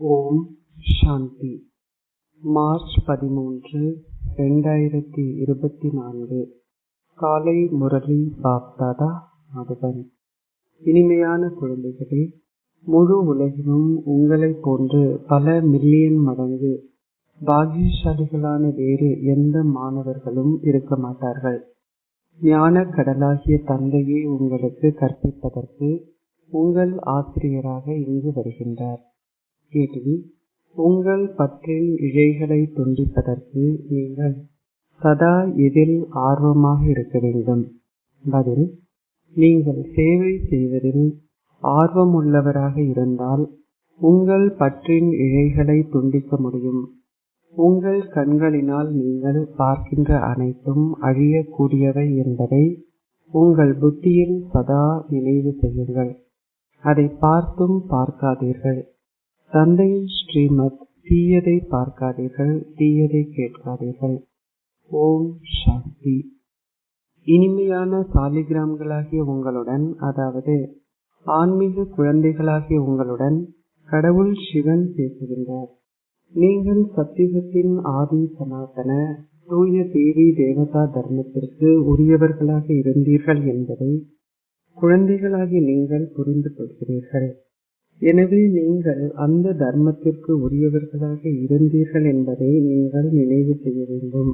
ஓம் சாந்தி. March 13, 2024 காலை முரளி பாப்தாதா மதுபன். இனிமையான குழந்தைகளே, முழு உலகிலும் உங்களைப் போன்று பல மில்லியன் மடங்கு பாக்கியசாலிகளான வேறு எந்த மாணவர்களும் இருக்க மாட்டார்கள். ஞான கடலாகிய தந்தையே உங்களுக்கு கற்பிப்பதற்கு உங்கள் ஆசிரியராக இங்கு வருகின்றார். கேள்வி: உங்கள் பற்றின் இழைகளை துண்டிப்பதற்கு நீங்கள் சதா எதில் ஆர்வமாக இருக்க வேண்டும்? பதில்: நீங்கள் சேவை செய்வதில் ஆர்வமுள்ளவராக இருந்தால் உங்கள் பற்றின் இழைகளை துண்டிக்க முடியும். உங்கள் கண்களினால் நீங்கள் பார்க்கின்ற அனைத்தும் அழியக்கூடியவை என்பதை உங்கள் புத்தியில் சதா நினைவு செய்யுங்கள். அதை பார்த்தும் பார்க்காதீர்கள். தந்தையின் ஸ்ரீமத்: தீயதை பார்க்காதீர்கள், தீயதை கேட்காதீர்கள். ஓம் சாந்தி. இனிமையான சாலிகிராம்களாகிய உங்களுடன், அதாவது ஆன்மீக குழந்தைகளாகிய உங்களுடன் கடவுள் சிவன் பேசுகின்றார். நீங்கள் சத்தியத்தின் ஆதி சனாதன தூய தேவி தேவதா தர்மத்திற்கு உரியவர்களாக இருந்தீர்கள் என்பதை குழந்தைகளாகி நீங்கள் புரிந்து கொள்கிறீர்கள். எனவே நீங்கள் அந்த தர்மத்திற்கு உரியவர்களாக இருந்தீர்கள் என்பதை நீங்கள் நினைவு செய்ய வேண்டும்.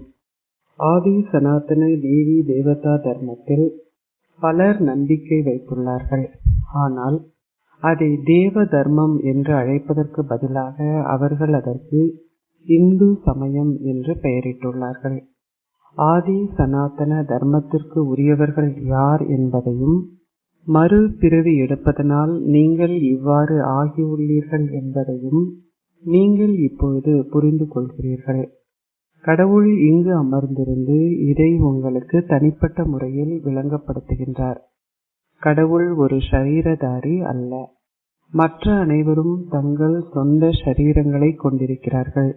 ஆதி சனாதன தேவி தேவதா தர்மத்தில் பலர் நம்பிக்கை வைத்துள்ளார்கள். ஆனால் அதை தேவ தர்மம் என்று அழைப்பதற்கு பதிலாக அவர்கள் அதற்கு இந்து சமயம் என்று பெயரிட்டுள்ளார்கள். ஆதி சனாதன தர்மத்திற்கு உரியவர்கள் யார் என்பதையும், மறு பிறவி எடுப்பதனால் நீங்கள் இவ்வாறு ஆகியுள்ளீர்கள் என்பதையும் நீங்கள் இப்பொழுது புரிந்து கொள்கிறீர்கள். கடவுள் இங்கு அமர்ந்திருந்து இதை உங்களுக்கு தனிப்பட்ட முறையில் விளங்கப்படுத்துகின்றார். கடவுள் ஒரு ஷரீரதாரி அல்ல. மற்ற அனைவரும் தங்கள் சொந்த ஷரீரங்களை கொண்டிருக்கிறார்கள்.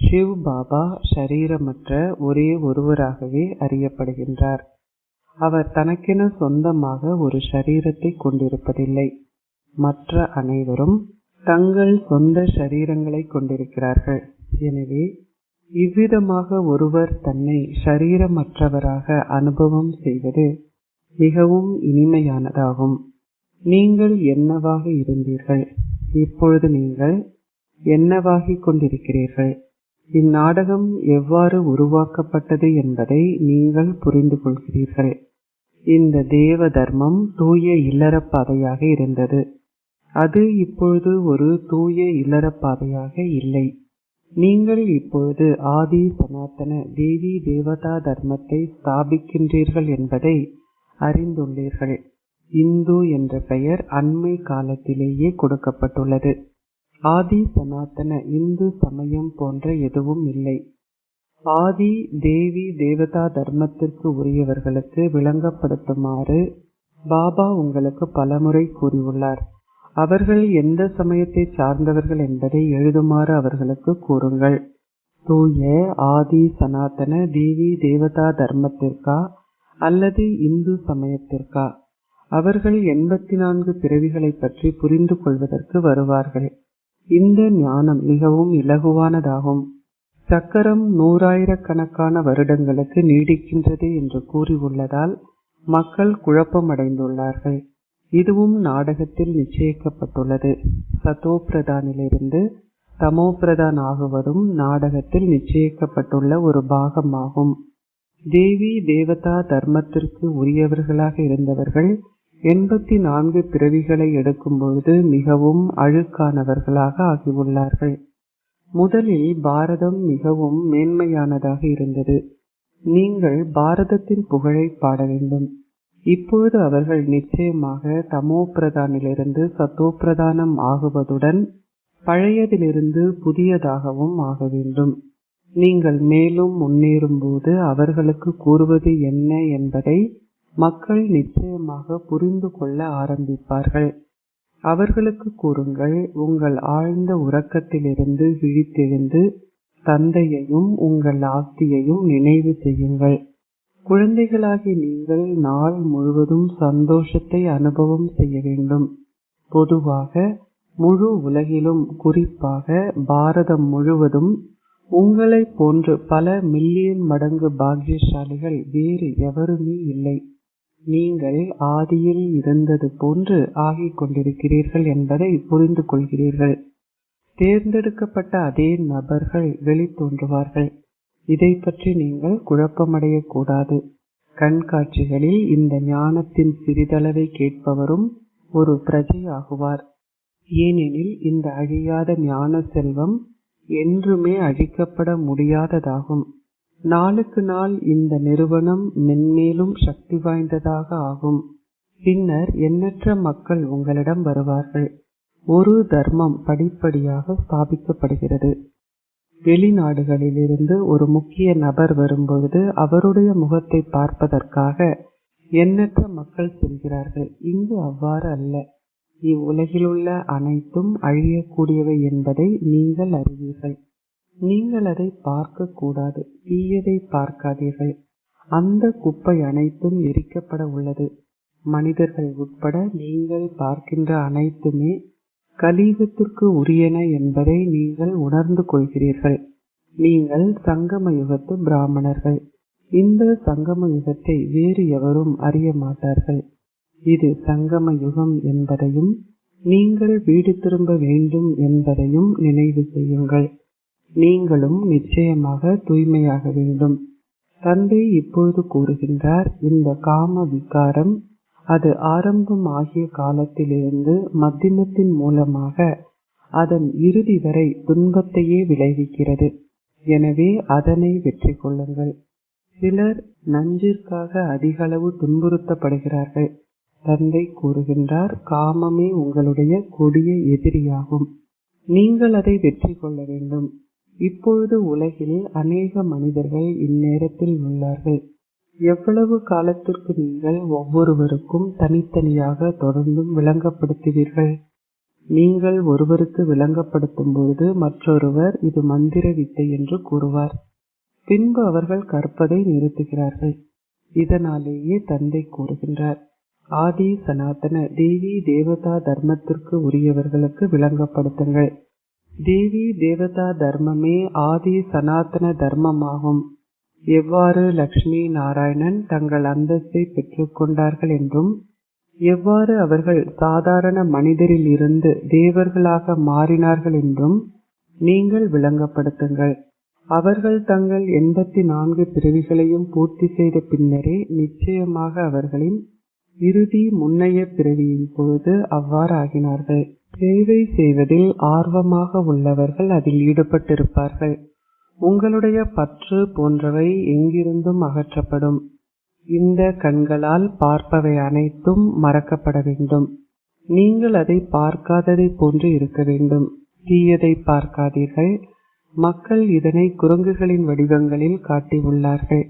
சிவ் பாபா ஷரீரமற்ற ஒரே ஒருவராகவே அறியப்படுகின்றார். அவர் தனக்கென சொந்தமாக ஒரு ஷரீரத்தை கொண்டிருப்பதில்லை. மற்ற அனைவரும் தங்கள் சொந்த ஷரீரங்களை கொண்டிருக்கிறார்கள். எனவே இவ்விதமாக ஒருவர் தன்னை ஷரீரமற்றவராக அனுபவம் செய்வது மிகவும் இனிமையானதாகும். நீங்கள் என்னவாக இருந்தீர்கள், இப்பொழுது நீங்கள் என்னவாகிக் கொண்டிருக்கிறீர்கள். இந்நாடகம் எவ்வாறு உருவாக்கப்பட்டது என்பதை நீங்கள் புரிந்து கொள்கிறீர்கள். இந்த தேவ தர்மம் தூய இல்லற பாதையாக இருந்தது. அது இப்பொழுது ஒரு தூய இல்லற பாதையாக இல்லை. நீங்கள் இப்பொழுது ஆதி சனாதன தேவி தேவதா தர்மத்தை ஸ்தாபிக்கின்றீர்கள் என்பதை அறிந்துள்ளீர்கள். இந்து என்ற பெயர் அண்மை காலத்திலேயே கொடுக்கப்பட்டுள்ளது. ஆதி சனாதன இந்து சமயம் போன்ற எதுவும் இல்லை. ஆதி தேவி தேவதா தர்மத்திற்கு உரியவர்களுக்கு விளங்கப்படுத்துமாறு பாபா உங்களுக்கு பலமுறை கூறியுள்ளார். அவர்கள் எந்த சமயத்தை சார்ந்தவர்கள் என்பதை எழுதுமாறு அவர்களுக்கு கூறுங்கள். தூய ஆதி சனாதன தேவி தேவதா தர்மத்திற்கா அல்லது இந்து சமயத்திற்கா? அவர்கள் 84 பிறவிகளை பற்றி புரிந்து கொள்வதற்கு வருவார்கள். இந்த ஞானம் மிகவும் இலகுவானதாகும். சக்கரம் 100,000 வருடங்களுக்கு நீடிக்கின்றது என்று கூறியுள்ளதால் மக்கள் குழப்பமடைந்துள்ளார்கள். இதுவும் நாடகத்தில் நிச்சயிக்கப்பட்டுள்ளது. சதோ பிரதானிலிருந்து தமோ பிரதான் ஆகுவதும் நாடகத்தில் நிச்சயிக்கப்பட்டுள்ள ஒரு பாகமாகும். தேவி தேவதா தர்மத்திற்கு உரியவர்களாக இருந்தவர்கள் 84 பிறவிகளை எடுக்கும் பொழுது மிகவும் அழுக்கானவர்களாக ஆகியுள்ளார்கள். முதலில் பாரதம் மிகவும் மேன்மையானதாக இருந்தது. நீங்கள் பாரதத்தின் புகழை பாட வேண்டும். இப்பொழுது அவர்கள் நிச்சயமாக தமோ பிரதானிலிருந்து சத்தோ பிரதானம் ஆகுவதுடன் பழையதிலிருந்து புதியதாகவும் ஆக வேண்டும். நீங்கள் மேலும் முன்னேறும் போது அவர்களுக்கு கூறுவது என்ன என்பதை மக்கள் நிச்சயமாக புரிந்து கொள்ள ஆரம்பிப்பார்கள். அவர்களுக்கு கூறுங்கள், உங்கள் ஆழ்ந்த உறக்கத்திலிருந்து விழித்தெழுந்து தந்தையையும் உங்கள் ஆஸ்தியையும் நினைவு செய்யுங்கள். குழந்தைகளாகி நீங்கள் நாள் முழுவதும் சந்தோஷத்தை அனுபவம் செய்ய வேண்டும். பொதுவாக முழு உலகிலும், குறிப்பாக பாரதம் முழுவதும் உங்களைப் போன்று பல மில்லியன் மடங்கு பாக்கியசாலிகள் வேறு எவருமே இல்லை. நீங்கள் ஆதியில் இருந்தது போன்று ஆகிக் கொண்டிருக்கிறீர்கள் என்பதை புரிந்து கொள்கிறீர்கள். தேர்ந்தெடுக்கப்பட்ட அதே நபர்கள் வெளித்தோன்றுவார்கள். இதை பற்றி நீங்கள் குழப்பமடையக்கூடாது. கண்காட்சிகளில் இந்த ஞானத்தின் சிறிதளவை கேட்பவரும் ஒரு பிரஜையாகுவார். ஏனெனில் இந்த அழியாத ஞான செல்வம் என்றுமே அழிக்கப்பட முடியாததாகும். நாளுக்கு நாள் இந்த நிறுவனம் மென்மேலும் சக்தி வாய்ந்ததாக ஆகும். பின்னர் எண்ணற்ற மக்கள் உங்களிடம் வருவார்கள். ஒரு தர்மம் படிப்படியாக ஸ்தாபிக்கப்படுகிறது. வெளிநாடுகளிலிருந்து ஒரு முக்கிய நபர் வரும்பொழுது அவருடைய முகத்தை பார்ப்பதற்காக எண்ணற்ற மக்கள் செல்கிறார்கள். இங்கு அவ்வாறு அல்ல. இவ்வுலகிலுள்ள அனைத்தும் அழியக்கூடியவை என்பதை நீங்கள் அறிவீர்கள். நீங்கள் அதை பார்க்க கூடாது. தீயதை பார்க்காதீர்கள். அந்த குப்பை அனைத்தும் எரிக்கப்பட உள்ளது. மனிதர்கள் உட்பட நீங்கள் பார்க்கின்ற அனைத்துமே கலியுகத்திற்கு உரியன என்பதை நீங்கள் உணர்ந்து கொள்கிறீர்கள். நீங்கள் சங்கம யுகத்து பிராமணர்கள். இந்த சங்கம யுகத்தை வேறு எவரும் அறிய மாட்டார்கள். இது சங்கம யுகம் என்பதையும் நீங்கள் வீடு திரும்ப வேண்டும் என்பதையும் நினைவு செய்யுங்கள். நீங்களும் நிச்சயமாக தூய்மையாக வேண்டும். தந்தை இப்பொழுது கூறுகின்றார், இந்த காம விகாரம் அது ஆரம்பம் ஆகிய காலத்திலிருந்து மத்தியமத்தின் மூலமாக அதன் இறுதி வரை துன்பத்தையே விளைவிக்கிறது. எனவே அதனை வெற்றி கொள்ளுங்கள். சிலர் நஞ்சிற்காக அதிகளவு துன்புறுத்தப்படுகிறார்கள். தந்தை கூறுகின்றார், காமமே உங்களுடைய கொடிய எதிரியாகும். நீங்கள் அதை வெற்றி கொள்ள வேண்டும். இப்பொழுது உலகில் அநேக மனிதர்கள் இந்நேரத்தில் உள்ளார்கள். எவ்வளவு காலத்திற்கு நீங்கள் ஒவ்வொருவருக்கும் தனித்தனியாக தொடர்ந்தும் விளங்கப்படுத்துவீர்கள்? நீங்கள் ஒருவருக்கு விளங்கப்படுத்தும் பொழுது மற்றொருவர் இது மந்திர வித்தை என்று கூறுவார். பின்பு அவர்கள் கற்பதை நிறுத்துகிறார்கள். இதனாலேயே தந்தை கூறுகின்றார், ஆதி சனாதன தேவி தேவதா தர்மத்திற்கு உரியவர்களுக்கு விளங்கப்படுத்துங்கள். தேவி தேவதா தர்மமே ஆதி சனாதன தர்மமாகும். எவ்வாறு லக்ஷ்மி நாராயணன் தங்கள் அந்தஸ்தை பெற்றுக்கொண்டார்கள் என்றும் எவ்வாறு அவர்கள் சாதாரண மனிதரில் இருந்து தேவர்களாக மாறினார்கள் என்றும் நீங்கள் விளங்கப்படுத்துங்கள். அவர்கள் தங்கள் 84 பிறவிகளையும் பூர்த்தி செய்த பின்னரே நிச்சயமாக அவர்களின் இறுதி முன்னைய பிறவியின் பொழுது அவ்வாறு ஆகினார்கள். சேவை செய்வதில் ஆர்வமாக உள்ளவர்கள் அதில் ஈடுபட்டிருப்பார்கள். உங்களுடைய பற்று போன்றவை எங்கிருந்தும் அகற்றப்படும். இந்த கண்களால் பார்ப்பவை அனைத்தும் மறக்கப்பட வேண்டும். நீங்கள் அதை பார்க்காததை போன்று இருக்க வேண்டும். தீயதை பார்க்காதீர்கள். மக்கள் இதனை குரங்குகளின் வடிவங்களில் காட்டியுள்ளார்கள்.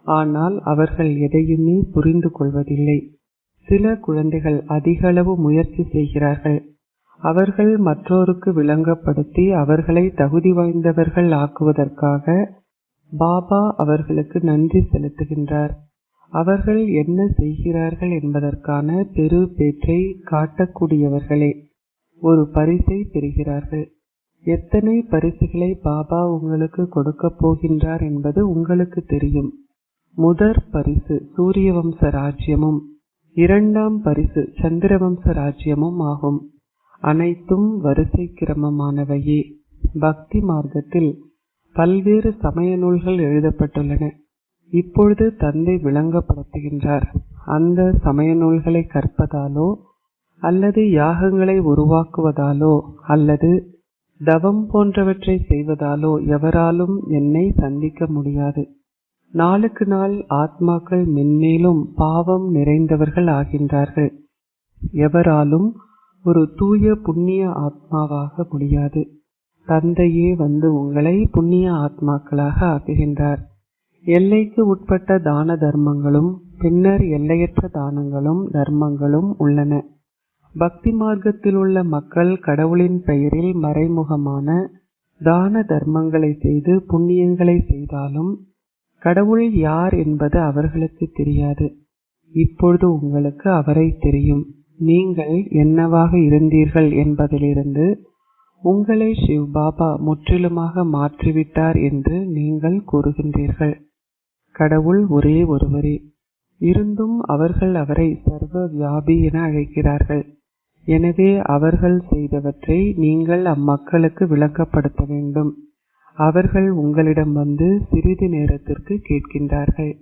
ஆனால் அவர்கள் எதையுமே புரிந்து கொள்வதில்லை. சில குழந்தைகள் அதிகளவு முயற்சி செய்கிறார்கள். அவர்கள் மற்றோருக்கு விளங்கப்படுத்தி அவர்களை தகுதி வாய்ந்தவர்கள் ஆக்குவதற்காக பாபா அவர்களுக்கு நன்றி செலுத்துகின்றார். அவர்கள் என்ன செய்கிறார்கள் என்பதற்கான பெரு பேற்றை காட்டக்கூடியவர்களே ஒரு பரிசை பெறுகிறார்கள். எத்தனை பரிசுகளை பாபா உங்களுக்கு கொடுக்க போகின்றார் என்பது உங்களுக்கு தெரியும். முதற் பரிசு சூரிய வம்ச ராஜ்யமும் 2ஆம் பரிசு சந்திரவம்ச ராஜ்யமும் ஆகும். அனைத்தும் வரிசை கிரமமானவையே. பக்தி மார்க்கத்தில் பல்வேறு சமய நூல்கள் எழுதப்பட்டுள்ளன. இப்பொழுது தந்தை விளங்கப்படுத்துகின்றார். அந்த சமய நூல்களை கற்பதாலோ அல்லது யாகங்களை உருவாக்குவதாலோ அல்லது தவம் போன்றவற்றை செய்வதாலோ எவராலும் என்னை சந்திக்க முடியாது. நாளுக்கு நாள் ஆத்மாக்கள் மென்மேலும் பாவம் நிறைந்தவர்கள் ஆகின்றார்கள். எவராலும் ஒரு தூய புண்ணிய ஆத்மாவாக முடியாது. தந்தையே வந்து உங்களை புண்ணிய ஆத்மாக்களாக ஆக்குகின்றார். எல்லைக்கு உட்பட்ட தான தர்மங்களும் பின்னர் எல்லையற்ற தானங்களும் தர்மங்களும் உள்ளன. பக்தி மார்க்கத்தில் உள்ள மக்கள் கடவுளின் பெயரில் மறைமுகமான தான தர்மங்களை செய்து புண்ணியங்களை செய்தாலும் கடவுள் யார் என்பது அவர்களுக்கு தெரியாது. இப்பொழுது உங்களுக்கு அவரை தெரியும். நீங்கள் என்னவாக இருந்தீர்கள் என்பதிலிருந்து உங்களை சிவ் பாபா முற்றிலுமாக மாற்றிவிட்டார் என்று நீங்கள் கூறுகின்றீர்கள். கடவுள் ஒரே ஒருவரே. இருந்தும் அவர்கள் அவரை சர்வ வியாபி என அழைக்கிறார்கள். எனவே அவர்கள் செய்தவற்றை நீங்கள் அம்மக்களுக்கு விளங்கப்படுத்த வேண்டும். அவர்கள் உங்களிடம் வந்து சிறிது நேரத்திற்கு கேட்கின்றார்கள்.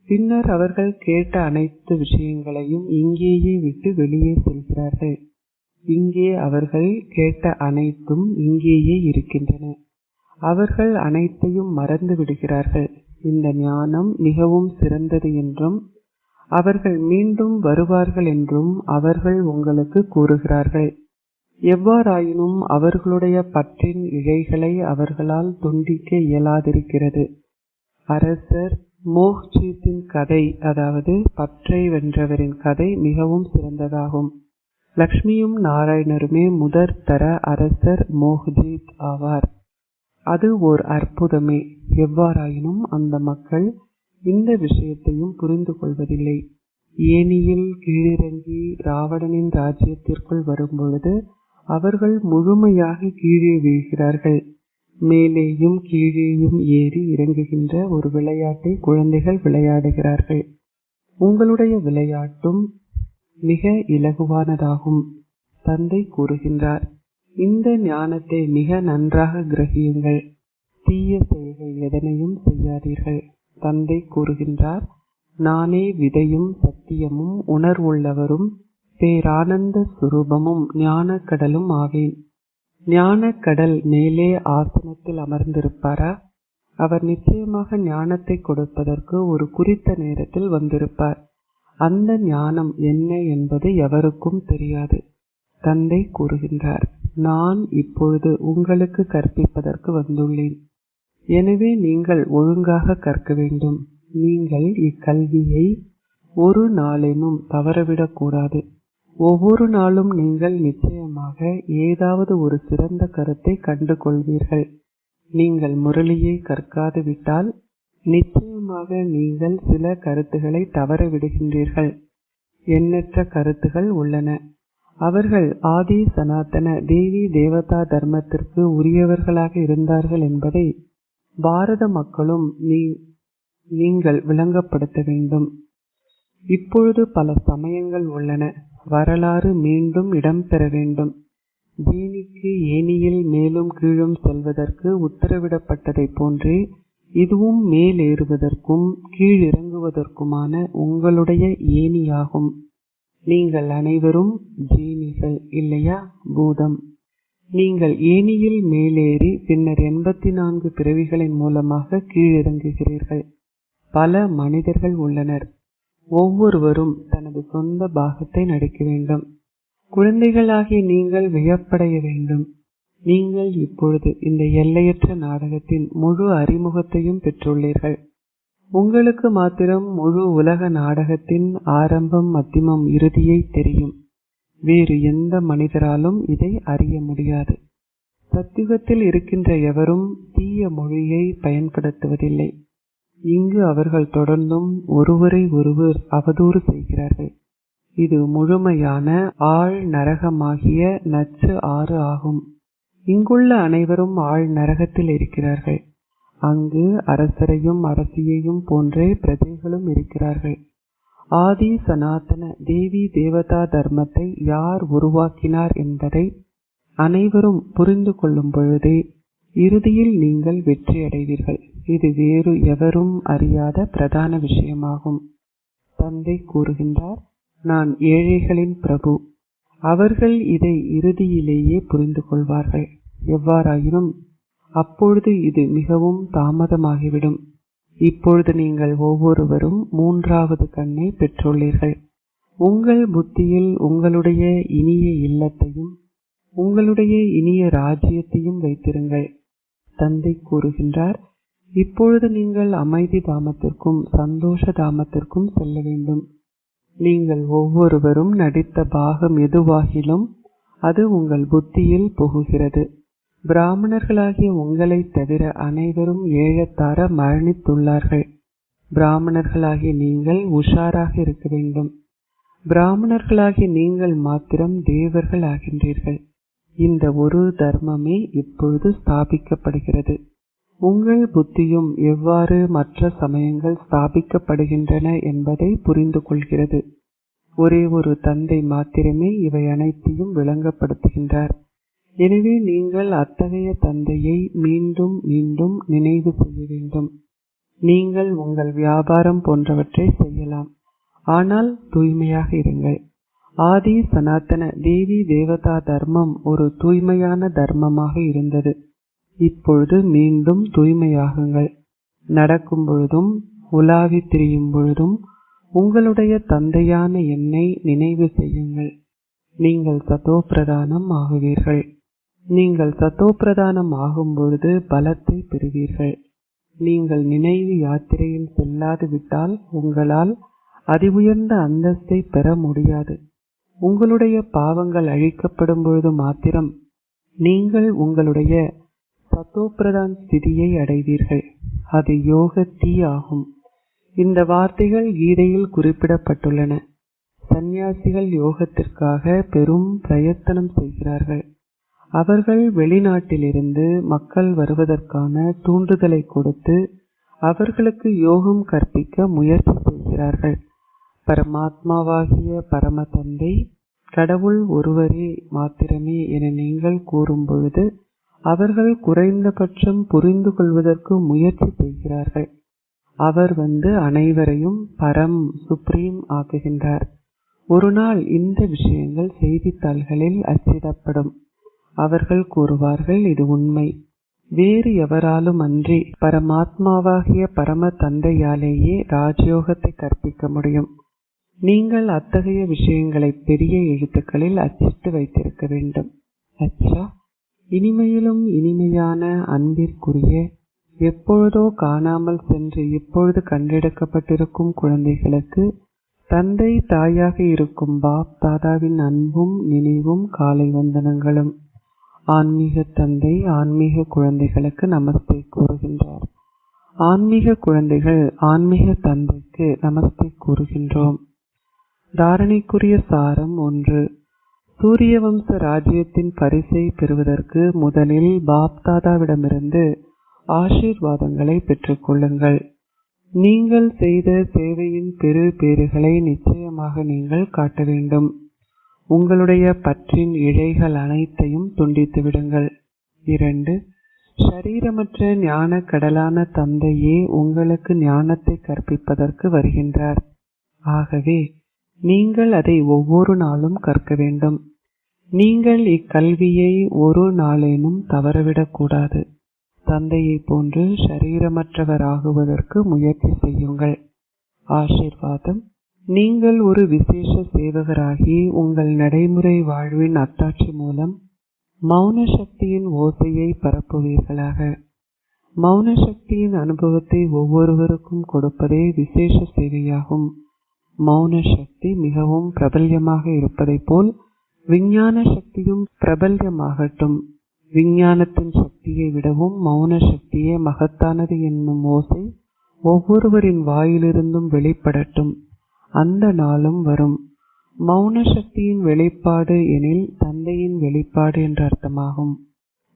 பின்னர் அவர்கள் கேட்ட அனைத்து விஷயங்களையும் இங்கேயே விட்டு வெளியே செல்கிறார்கள். இங்கே அவர்கள் கேட்ட அனைத்தும் இங்கேயே இருக்கின்றன. அவர்கள் அனைத்தையும் மறந்து விடுகிறார்கள். இந்த ஞானம் மிகவும் சிறந்தது என்றும் அவர்கள் மீண்டும் வருவார்கள் என்றும் அவர்கள் உங்களுக்கு கூறுகிறார்கள். எவ்வாறாயினும் அவர்களுடைய பற்றின் இழைகளை அவர்களால் துண்டிக்க இயலாதிருக்கிறது. அரசர் மோஹ்ஜீத்தின் கதை, அதாவது பற்றை வென்றவரின் கதை மிகவும் சிறந்ததாகும். லக்ஷ்மியும் நாராயணருமே முதற் தர அரசர் மோஹ்ஜீத் ஆவார். அது ஓர் அற்புதமே. எவ்வாறாயினும் அந்த மக்கள் இந்த விஷயத்தையும் புரிந்து கொள்வதில்லை. ஏனியில் கீழிறங்கி ராவணனின் ராஜ்யத்திற்குள் வரும்பொழுது அவர்கள் முழுமையாக கீழே வீழ்கிறார்கள். மேலேயும் கீழேயும் ஏறி இறங்குகின்ற ஒரு விளையாட்டை குழந்தைகள் விளையாடுகிறார்கள். உங்களுடைய விளையாட்டும் மிக இலகுவானதாகும். தந்தை கூறுகின்றார், இந்த ஞானத்தை மிக நன்றாக கிரகியுங்கள். தீய செயல்கள் எதனையும் செய்யாதீர்கள். தந்தை கூறுகின்றார், நானே விதையும் சத்தியமும் உணர்வுள்ளவரும் பேரானந்த சுரூபமும் ஞானக்கடலும் ஆவேன். ஞானக்கடல் மேலே ஆசனத்தில் அமர்ந்திருப்பாரா? அவர் நிச்சயமாக ஞானத்தை கொடுப்பதற்கு ஒரு குறித்த நேரத்தில் வந்திருப்பார். அந்த ஞானம் என்ன என்பது எவருக்கும் தெரியாது. தந்தை கூறுகின்றார், நான் இப்பொழுது உங்களுக்கு கற்பிப்பதற்கு வந்துள்ளேன். எனவே நீங்கள் ஒழுங்காக கற்க வேண்டும். நீங்கள் இக்கல்வியை ஒரு நாளேனும் தவறவிடக்கூடாது. ஒவ்வொரு நாளும் நீங்கள் நிச்சயமாக ஏதாவது ஒரு சிறந்த கருத்தை கண்டு கொள்வீர்கள். நீங்கள் முரளியை கற்காது விட்டால் நிச்சயமாக நீங்கள் சில கருத்துக்களை தவற விடுகின்றீர்கள். எண்ணற்ற கருத்துகள் உள்ளன. அவர்கள் ஆதி சனாதன தேவி தேவதா தர்மத்திற்கு உரியவர்களாக இருந்தார்கள் என்பதை பாரத மக்களும் நீங்கள் விளங்கப்படுத்த வேண்டும். இப்பொழுது பல சமயங்கள் உள்ளன. வரலாறு மீண்டும் இடம்பெற வேண்டும். ஏனிக்கு ஏனியில் மேலும் கீழும் செல்வதற்கு உத்தரவிடப்பட்டதை போன்றே இதுவும் மேலேறுவதற்கும் கீழிறங்குவதற்குமான உங்களுடைய ஏணியாகும். நீங்கள் அனைவரும் ஜீனிகள் இல்லையா? பூதம். நீங்கள் ஏணியில் மேலேறி பின்னர் 84 பிறவிகளின் மூலமாக கீழிறங்குகிறீர்கள். பல மனிதர்கள் உள்ளனர். ஒவ்வொருவரும் தனது சொந்த பாகத்தை நடிக்க வேண்டும். குழந்தைகளாகிய நீங்கள் வியப்படைய வேண்டும். நீங்கள் இப்பொழுது இந்த எல்லையற்ற நாடகத்தின் முழு அறிமுகத்தையும் பெற்றுள்ளீர்கள். உங்களுக்கு மாத்திரம் முழு உலக நாடகத்தின் ஆரம்பம் மத்தியமம் இறுதியை தெரியும். வேறு எந்த மனிதராலும் இதை அறிய முடியாது. சத்தியுகத்தில் இருக்கின்ற எவரும் தீய மொழியை பயன்படுத்துவதில்லை. இங்கு அவர்கள் தொடர்ந்தும் ஒருவரை ஒருவர் அவதூறு செய்கிறார்கள். இது முழுமையான ஆழ் நரகமாகிய நச்சு ஆறு ஆகும். இங்குள்ள அனைவரும் ஆழ் நரகத்தில் இருக்கிறார்கள். அங்கு அரசரையும் அரசியையும் போன்றே பிரஜைகளும் இருக்கிறார்கள். ஆதி சனாதன தேவி தேவதா தர்மத்தை யார் உருவாக்கினார் என்பதை அனைவரும் புரிந்து கொள்ளும் பொழுதே இறுதியில் நீங்கள் வெற்றி அடைவீர்கள். இது வேறு எவரும் அறியாத பிரதான விஷயமாகும். தந்தை கூறுகின்றார், நான் ஏழைகளின் பிரபு. அவர்கள் இதை இறுதியிலேயே புரிந்து கொள்வார்கள். எவ்வாறாயினும் அப்பொழுது இது மிகவும் தாமதமாகிவிடும். இப்பொழுது நீங்கள் ஒவ்வொருவரும் 3வது கண்ணை பெற்றுள்ளீர்கள். உங்கள் புத்தியில் உங்களுடைய இனிய இல்லத்தையும் உங்களுடைய இனிய ராஜ்யத்தையும் வைத்திருங்கள். தந்தை கூறுகின்றார், இப்பொழுது நீங்கள் அமைதி தாமத்திற்கும் சந்தோஷ தாமத்திற்கும் செல்ல வேண்டும். நீங்கள் ஒவ்வொருவரும் நடித்த பாகம் எதுவாகிலும் அது உங்கள் புத்தியில் புகுகிறது. பிராமணர்களாகிய உங்களை தவிர அனைவரும் ஏழத்தார மரணித்துள்ளார்கள். பிராமணர்களாகிய நீங்கள் உஷாராக இருக்க வேண்டும். பிராமணர்களாகிய நீங்கள் மாத்திரம் தேவர்கள் ஆகின்றீர்கள். இந்த ஒரு தர்மமே இப்பொழுது ஸ்தாபிக்கப்படுகிறது. உங்கள் புத்தியும் எவ்வாறு மற்ற சமயங்கள் ஸ்தாபிக்கப்படுகின்றன என்பதை புரிந்து கொள்கிறது. ஒரே ஒரு தந்தை மாத்திரமே இவை அனைத்தையும் விளங்கப்படுத்துகின்றார். எனவே நீங்கள் அத்தகைய தந்தையை மீண்டும் மீண்டும் நினைவு செய்ய வேண்டும். நீங்கள் உங்கள் வியாபாரம் போன்றவற்றை செய்யலாம், ஆனால் தூய்மையாக இருங்கள். ஆதி சனாதன தேவி தேவதா தர்மம் ஒரு தூய்மையான தர்மமாக இருந்தது. இப்பொழுது மீண்டும் தூய்மையாகுங்கள். நடக்கும் பொழுதும் உலாவி திரியும் பொழுதும் உங்களுடைய தந்தையான என்னை நினைவு செய்யுங்கள். நீங்கள் சதோப்பிரதானம் ஆகுவீர்கள். நீங்கள் சதோப்பிரதானம் ஆகும் பொழுது பலத்தை பெறுவீர்கள். நீங்கள் நினைவு யாத்திரையில் செல்லாது விட்டால் உங்களால் அதி உயர்ந்த அந்தஸ்தை பெற முடியாது. உங்களுடைய பாவங்கள் அழிக்கப்படும் பொழுது மாத்திரம் நீங்கள் உங்களுடைய சதோப்பிரதான் ஸ்திதியை அடைவீர்கள். அது யோக தீ ஆகும். இந்த வார்த்தைகள் கீதையில் குறிப்பிடப்பட்டுள்ளன. சந்நியாசிகள் யோகத்திற்காக பெரும் பிரயத்தனம் செய்கிறார்கள். அவர்கள் வெளிநாட்டிலிருந்து மக்கள் வருவதற்கான தூண்டுதலை கொடுத்து அவர்களுக்கு யோகம் கற்பிக்க முயற்சி செய்கிறார்கள். பரமாத்மாவாகிய பரம தந்தை கடவுள் ஒருவரே மாத்திரமே என நீங்கள் கூறும் பொழுது அவர்கள் குறைந்தபட்சம் புரிந்து கொள்வதற்கு முயற்சி செய்கிறார்கள். அவர் அனைவரையும் பரம் சுப்ரீம் ஆக்குகின்றார். ஒரு நாள் இந்த விஷயங்கள் செய்தித்தாள்களில் அச்சிடப்படும். அவர்கள் கூறுவார்கள், இது உண்மை. வேறு எவராலும் அன்றி பரமாத்மாவாகிய பரம தந்தையாலேயே ராஜயோகத்தை கற்பிக்க முடியும். நீங்கள் அத்தகைய விஷயங்களை பெரிய எழுத்துக்களில் அச்சிட்டு வைத்திருக்க வேண்டும். அச்சா, இனிமையிலும் இனிமையான அன்பிற்குரிய எப்பொழுதோ காணாமல் சென்று இப்பொழுது கண்டெடுக்கப்பட்டிருக்கும் குழந்தைகளுக்கு தந்தை தாயாக இருக்கும் பாப் தாதாவின் அன்பும் நினைவும் காலை வந்தனங்களும். ஆன்மீக தந்தை ஆன்மீக குழந்தைகளுக்கு நமஸ்தே கூறுகின்றார். ஆன்மீக குழந்தைகள் ஆன்மீக தந்தைக்கு நமஸ்தே கூறுகின்றோம். தாரணைக்குரிய சாரம் 1. சூரிய வம்ச ராஜ்யத்தின் பரிசை பெறுவதற்கு முதலில் பாப் தாதாவிடமிருந்து ஆசீர்வாதங்களை பெற்றுக்கொள்ளுங்கள். நீங்கள் செய்த சேவையின் பெரு பேறுகளை நிச்சயமாக நீங்கள் காட்ட வேண்டும். உங்களுடைய பற்றின் இழைகள் அனைத்தையும் துண்டித்து விடுங்கள். 2. ஷரீரமற்ற ஞான கடலான தந்தையே உங்களுக்கு ஞானத்தை கற்பிப்பதற்கு வருகின்றார். ஆகவே நீங்கள் அதை ஒவ்வொரு நாளும் கற்க வேண்டும். நீங்கள் இக்கல்வியை ஒரு நாளேனும் தவறவிடக்கூடாது. தந்தையை போன்று ஷரீரமற்றவர் ஆகுவதற்கு முயற்சி செய்யுங்கள். ஆசீர்வாதம். நீங்கள் ஒரு விசேஷ சேவகராகி உங்கள் நடைமுறை வாழ்வின் அத்தாட்சி மூலம் மௌன சக்தியின் ஓசையை பரப்புவீர்களாக. மௌன சக்தியின் அனுபவத்தை ஒவ்வொருவருக்கும் கொடுப்பதே விசேஷ சேவையாகும். மௌன சக்தி மிகவும் பிரபல்யமாக இருப்பதைப் போல் விஞ்ஞான சக்தியும் பிரபல்யமாகட்டும். விஞ்ஞானத்தின் சக்தியை விடவும் மௌன சக்தியே மகத்தானது என்னும் ஓசை ஒவ்வொருவரின் வாயிலிருந்தும் வெளிப்படட்டும். அந்த நாளும் வரும். மௌன சக்தியின் வெளிப்பாடு எனில் தந்தையின் வெளிப்பாடு என்ற அர்த்தமாகும்.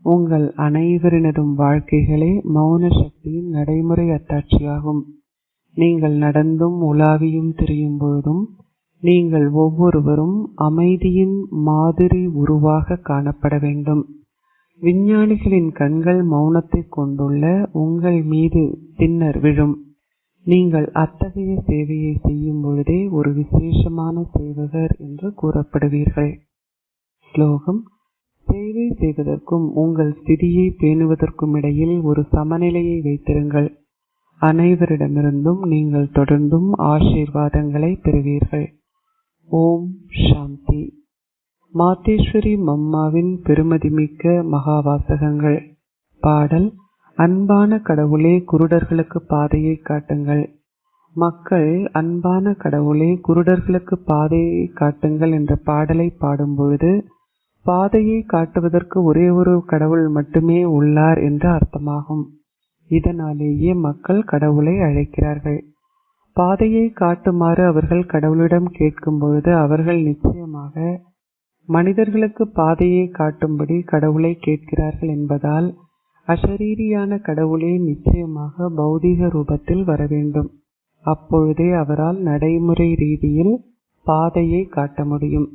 உங்கள் அனைவரினதும் வாழ்க்கைகளே மௌன சக்தியின் நடைமுறை அத்தாட்சியாகும். நீங்கள் நடந்தும் உலாவியும் திரியும் பொழுதும் நீங்கள் ஒவ்வொருவரும் அமைதியின் மாதிரி உருவாக காணப்பட வேண்டும். விஞ்ஞானிகளின் கண்கள் மௌனத்தை கொண்டுள்ள உங்கள் மீது பின்னர் விழும். நீங்கள் அத்தகைய சேவையை செய்யும் பொழுதே ஒரு விசேஷமான சேவகர் என்று கூறப்படுவீர்கள். ஸ்லோகம். சேவை செய்வதற்கும் உங்கள் ஸ்திதியை பேணுவதற்கும் இடையில் ஒரு சமநிலையை வைத்திருங்கள். அனைவரிடமிருந்தும் நீங்கள் தொடர்ந்தும் ஆசீர்வாதங்களை பெறுவீர்கள். ஓம் சாந்தி. மாதேஸ்வரி மம்மாவின் பெருமதிமிக்க மகாவாசகங்கள். பாடல். அன்பான கடவுளே, குருடர்களுக்கு பாதையை காட்டுங்கள். மக்கள் அன்பான கடவுளே, குருடர்களுக்கு பாதையை காட்டுங்கள் என்ற பாடலை பாடும் பொழுது பாதையை காட்டுவதற்கு ஒரே ஒரு கடவுள் மட்டுமே உள்ளார் என்று அர்த்தமாகும். இதனாலேயே மக்கள் கடவுளை அழைக்கிறார்கள். பாதையை காட்டுமாறு அவர்கள் கடவுளிடம் கேட்கும் பொழுது அவர்கள் நிச்சயமாக மனிதர்களுக்கு பாதையை காட்டும்படி கடவுளை கேட்கிறார்கள் என்பதால் அசரீரியான கடவுளே நிச்சயமாக பௌதிக ரூபத்தில் வர வேண்டும். அப்பொழுதே அவரால் நடைமுறை ரீதியில் பாதையை காட்ட முடியும்.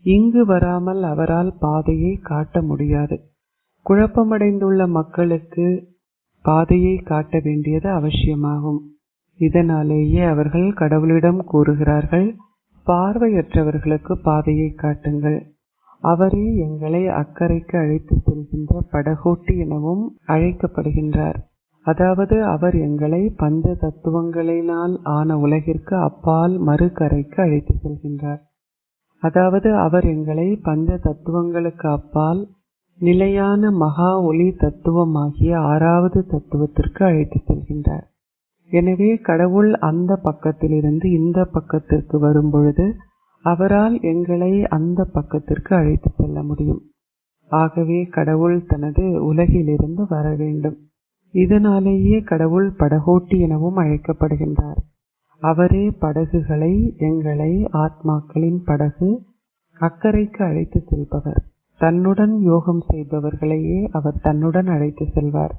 இங்கு வராமல் அவரால் பாதையை காட்ட முடியாது. குழப்பமடைந்துள்ள மக்களுக்கு பாதையை காட்ட வேண்டியது அவசியமாகும். இதனாலேயே அவர்கள் கடவுளிடம் கூறுகிறார்கள், பார்வையற்றவர்களுக்கு பாதையை காட்டுங்கள். அவரே எங்களை அக்கறைக்கு அழைத்து செல்கின்ற படகோட்டி எனவும் அழைக்கப்படுகின்றார். அதாவது அவர் எங்களை பஞ்ச தத்துவங்களினால் ஆன உலகிற்கு அப்பால் மறுகரைக்கு அழைத்து செல்கின்றார். அதாவது அவர் எங்களை பஞ்ச தத்துவங்களுக்கு அப்பால் நிலையான மகா ஒளி தத்துவமாகிய 6வது தத்துவத்திற்கு அழைத்து செல்கின்றார். எனவே கடவுள் அந்த பக்கத்திலிருந்து இந்த பக்கத்திற்கு வரும்பொழுது அவரால் எங்களை அந்த பக்கத்திற்கு அழைத்து செல்ல முடியும். ஆகவே கடவுள் தனது உலகிலிருந்து வர வேண்டும். இதனாலேயே கடவுள் படகோட்டி எனவும் அழைக்கப்படுகின்றார். அவரே படகுகளை, எங்களை ஆத்மாக்களின் படகு, அக்கறைக்கு அழைத்து செல்பவர். தன்னுடன் யோகம் செய்பவர்களையே அவர் தன்னுடன் அழைத்து செல்வார்.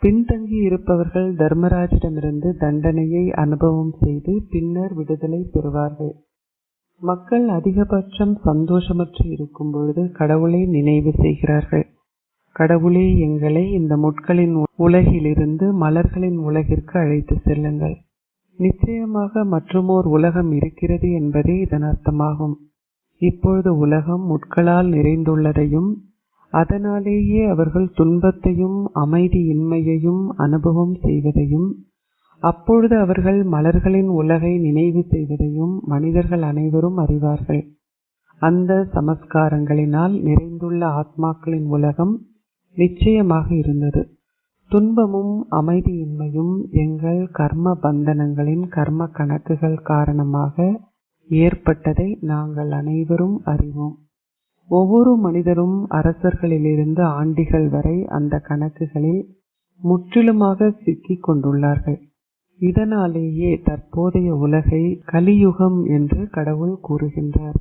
பின்தங்கி இருப்பவர்கள் தர்மராஜிடமிருந்து தண்டனையை அனுபவம் செய்து பின்னர் விடுதலை பெறுவார்கள். மக்கள் அதிகபட்சம் சந்தோஷமற்று இருக்கும் பொழுது கடவுளை நினைவு செய்கிறார்கள். கடவுளே எங்களை இந்த முட்களின் உலகிலிருந்து மலர்களின் உலகிற்கு அழைத்து செல்லுங்கள். நிச்சயமாக மற்றுமோர் உலகம் இருக்கிறது என்பதே இதன் அர்த்தமாகும். இப்பொழுது உலகம் முட்களால் நிறைந்துள்ளதையும் அதனாலேயே அவர்கள் துன்பத்தையும் அமைதியின்மையையும் அனுபவம் செய்வதையும் அப்பொழுது அவர்கள் மலர்களின் உலகை நினைவு செய்வதையும் மனிதர்கள் அனைவரும் அறிவார்கள். அந்த சமஸ்காரங்களினால் நிறைந்துள்ள ஆத்மாக்களின் உலகம் நிச்சயமாக இருந்தது. துன்பமும் அமைதியின்மையும் எங்கள் கர்ம பந்தனங்களின் கர்ம கணக்குகள் காரணமாக ஏற்பட்டதை நாங்கள் அனைவரும் அறிவோம். ஒவ்வொரு மனிதரும் அரசர்களிலிருந்து ஆண்டிகள் வரை அந்த கணக்குகளில் முற்றிலுமாக சிக்கிக் கொண்டுள்ளார்கள். இதனாலேயே தற்போதைய உலகை கலியுகம் என்று கடவுள் கூறுகின்றார்.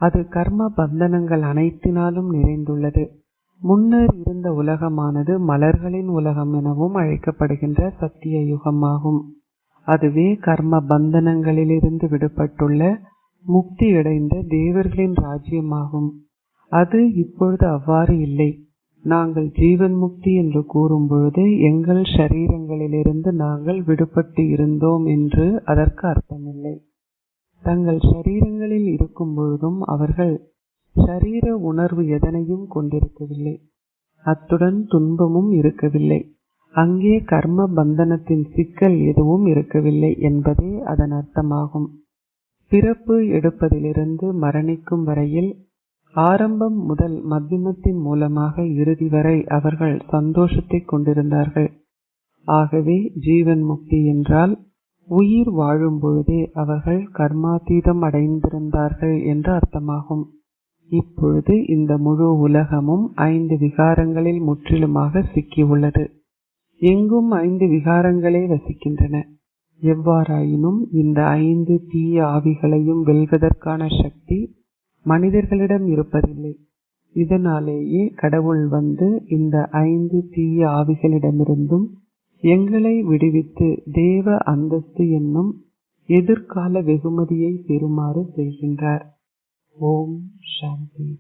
அது கர்ம பந்தனங்கள் அனைத்தினாலும் நிறைந்துள்ளது. முன்னர் இருந்த உலகமானது மலர்களின் உலகம் எனவும் அழைக்கப்படுகின்ற சத்திய யுகமாகும். அதுவே கர்ம பந்தனங்களிலிருந்து விடுபட்டுள்ள முக்தியடைந்த தேவர்களின் ராஜ்யமாகும். அது இப்பொழுது அவ்வாறு இல்லை. நாங்கள் ஜீவன் முக்தி என்று கூறும் பொழுது எங்கள் ஷரீரங்களிலிருந்து நாங்கள் விடுபட்டு இருந்தோம் என்று அதற்கு அர்த்தமில்லை. தங்கள் ஷரீரங்களில் இருக்கும் பொழுதும் அவர்கள் ஷரீர உணர்வு எதனையும் கொண்டிருக்கவில்லை. அத்துடன் துன்பமும் இருக்கவில்லை. அங்கே கர்ம பந்தனத்தின் சிக்கல் எதுவும் இருக்கவில்லை என்பதே அதன் அர்த்தமாகும். பிறப்பு எடுப்பதிலிருந்து மரணிக்கும் வரையில் ஆரம்பம் முதல் மத்தியமத்தின் மூலமாக இறுதி வரை அவர்கள் சந்தோஷத்தை கொண்டிருந்தார்கள். ஆகவே ஜீவன் முக்தி என்றால் உயிர் வாழும் பொழுதே அவர்கள் கர்மாதீதம் அடைந்திருந்தார்கள் என்று அர்த்தமாகும். இப்பொழுது இந்த முழு உலகமும் 5 விகாரங்களில் முற்றிலுமாக சிக்கியுள்ளது. எங்கும் 5 விகாரங்களே வசிக்கின்றன. எவ்வாறாயினும் இந்த 5 தீய ஆவிகளையும் வெல்வதற்கான சக்தி மனிதர்களிடம் இருப்பதில்லை. இதனாலேயே கடவுள் வந்து இந்த 5 தீய ஆவிகளிடமிருந்தும் எங்களை விடுவித்து தேவ அந்தஸ்து என்னும் எதிர்கால வெகுமதியை பெறுமாறு செய்கின்றார். ஓம் சாந்தி.